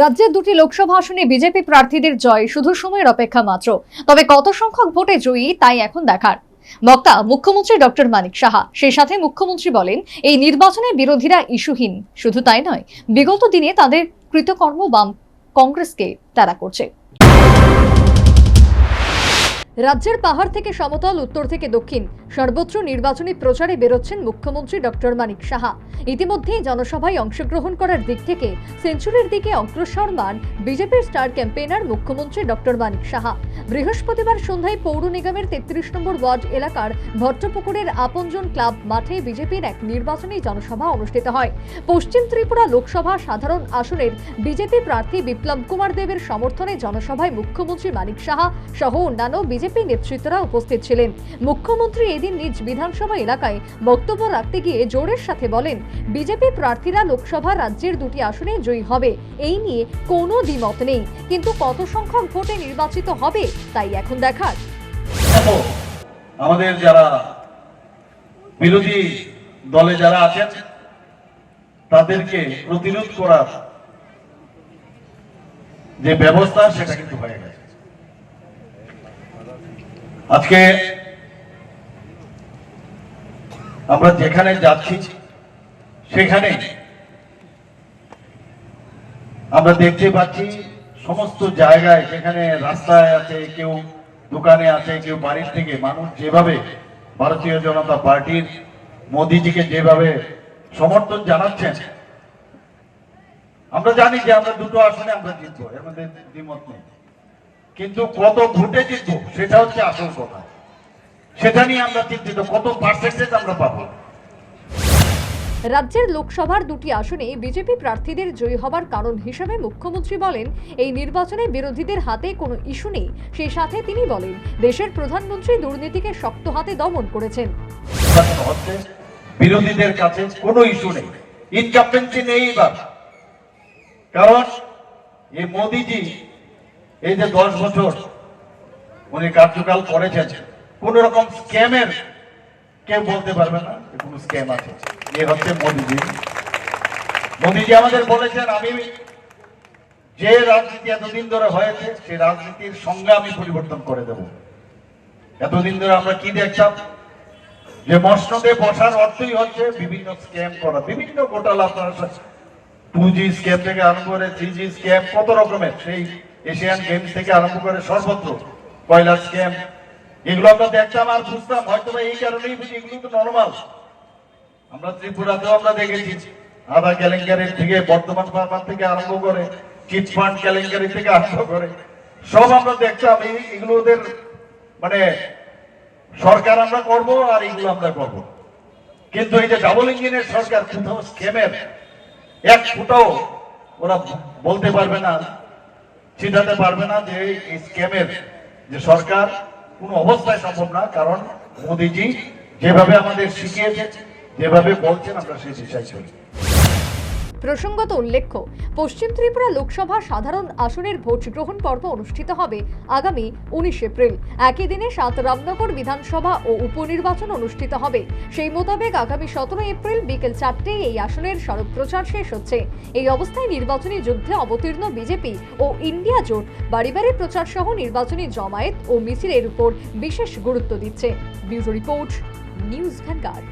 রাজ্যের দুটি লোকসভা আসনে বিজেপি প্রার্থীদের জয় শুধু সময়ের অপেক্ষা মাত্র। তবে কত সংখ্যক ভোটে জয়ী তাই এখন দেখার। বক্তা মুখ্যমন্ত্রী ডক্টর মানিক সাহা। সেই সাথে মুখ্যমন্ত্রী বলেন, এই নির্বাচনে বিরোধীরা ইস্যুহীন। শুধু তাই নয়, বিগত দিনে তাদের কৃতকর্ম বাম কংগ্রেসকে তাড়া করছে। রাজ্যের পাহাড় থেকে সমতল, উত্তর থেকে দক্ষিণ সর্বত্র নির্বাচনী প্রচারে বেরোচ্ছেন মুখ্যমন্ত্রী ডক্টর মানিক সাহা। ইতিমধ্যেই জনসভায় অংশগ্রহণ করার দিক থেকে সেঞ্চুরির দিকে অগ্রসরমান বিজেপির স্টার ক্যাম্পেইনার মুখ্যমন্ত্রী ডক্টর মানিক সাহা। বৃহস্পতিবার সন্ধ্যায় পৌর নিগমের ৩৩ নম্বর ওয়ার্ড এলাকার ভট্টপুকুরের আপনজন ক্লাব মাঠে বিজেপির এক নির্বাচনী জনসভা অনুষ্ঠিত হয়। পশ্চিম ত্রিপুরা লোকসভা সাধারণ আসনের বিজেপি প্রার্থী বিপ্লব কুমার দেবের সমর্থনে জনসভায় মুখ্যমন্ত্রী মানিক সাহা সহ অন্যান্য বিজেপি নেতৃত্বরা উপস্থিত ছিলেন। মুখ্যমন্ত্রী এদিন নিজ বিধানসভা এলাকায় বক্তব্য রাখতে গিয়ে জোরের সাথে বলেন, বিজেপি প্রার্থীরা লোকসভা রাজ্যের দুটি আসনে জয়ী হবে, এই নিয়ে কোনো দ্বিমত নেই। কিন্তু কত সংখ্যক ভোটে নির্বাচিত হবে তাই এখন দেখার। আমাদের যারা বিরোধী দলে যারা আছেন তাদেরকে প্রতিরোধ করার যে ব্যবস্থা সেটা কিন্তু হয়ে গেছে। আজকে আমরা যেখানে যাচ্ছি সেখানে আমরা দেখতে পাচ্ছি সমস্ত জায়গায়, যেখানে রাস্তায় আছে, কেউ দোকানে আছে, কেউ বাড়ির থেকে, মানুষ যেভাবে ভারতীয় জনতা পার্টির মোদিজিকে যেভাবে সমর্থন জানাচ্ছেন, আমরা জানি যে আমরা দুটো আসনে আমরা জিতবো, এর মধ্যে দ্বিমত নেই। কিন্তু কত ভোটে জিতবো সেটা হচ্ছে আসল কথা। সেটা নিয়ে আমরা চিন্তিত, কত পার্সেন্টেজ আমরা পাবো। রাজ্যের লোকসভার দুটি আসনে বিজেপি প্রার্থীদের জয়ী হবার কারণ হিসেবে মুখ্যমন্ত্রী বলেন, এই নির্বাচনে বিরোধীদের হাতে কোনো ইস্যু নেই। সেই সাথে তিনি বলেন, দেশের প্রধানমন্ত্রী দুর্নীতিকে শক্ত হাতে দমন করেছেন। বিরোধীদের কাছে কোনো ইস্যু নেই, ইনকাম্পেন্সি নেই এবার। কারণ এই মোদিজি এই যে 10 বছর উনি কার্যকাল করেছেন, কোন রকম স্ক্যামের কেউ বলতে পারবে না কোন স্ক্যাম আছে। এ হচ্ছে মোদিজি। মোদিজি আমাদের বলেছেন, আমি যে রাজনীতি এতদিন ধরে হয়েছে সেই রাজনীতির সংজ্ঞা আমি পরিবর্তন করে দেব। এতদিন ধরে আমরা কি দেখতাম যে মসনদে বসার অর্থই হচ্ছে বিভিন্ন স্ক্যাম করা, বিভিন্ন ঘোটালা। আপনারা 2G স্ক্যাম থেকে আরম্ভ করে 3G স্ক্যাম, কত রকমের, সেই এশিয়ান গেমস থেকে আরম্ভ করে সর্বত্র কয়লা স্ক্যাম, এগুলো আমরা দেখতাম আর বুঝতাম হয়তো এই কারণেই বুঝি এগুলো তো নর্মাল। আমরা ত্রিপুরাতেও আমরা দেখেছি আধা কেলেঙ্কারির থেকে, বর্তমান ফার্মার থেকে আরম্ভ করে, চিটফান্ড কেলেঙ্কারি থেকে আরম্ভ করে সব আমরা দেখতাম। এগুলো ওদের মানে সরকার আমরা করব আর এগুলো আমরা করব। কিন্তু এই যে ডাবল ইঞ্জিনের সরকার, কোথাও স্ক্যামের এক ফুটাও ওরা বলতে পারবে না, চিটাতে পারবে না যে এই স্ক্যামের যে সরকার কোনো অবস্থায় সম্ভব না। কারণ মোদিজি যেভাবে আমাদের শিখিয়েছে, যেভাবে বলছেন, আমরা সেই দিশায় চলি। প্রসঙ্গত উল্লেখ্য, পশ্চিম ত্রিপুরা লোকসভা সাধারণ আসনের ভোট গ্রহণ পর্ব অনুষ্ঠিত হবে আগামী 19 এপ্রিল। একই দিনে 7 রামনগর বিধানসভা ও উপনির্বাচন অনুষ্ঠিত হবে। সেই মোতাবেক আগামী 17 এপ্রিল বিকেল 4টায় এই আসনের সড়ক প্রচার শেষ হচ্ছে। এই অবস্থায় নির্বাচনী যুদ্ধে অবতীর্ণ বিজেপি ও ইন্ডিয়া জোট বাড়ি বাড়ি প্রচার সহ নির্বাচনী জমায়েত ও মিছিলের উপর বিশেষ গুরুত্ব দিচ্ছে। Bureau report, news vanguard.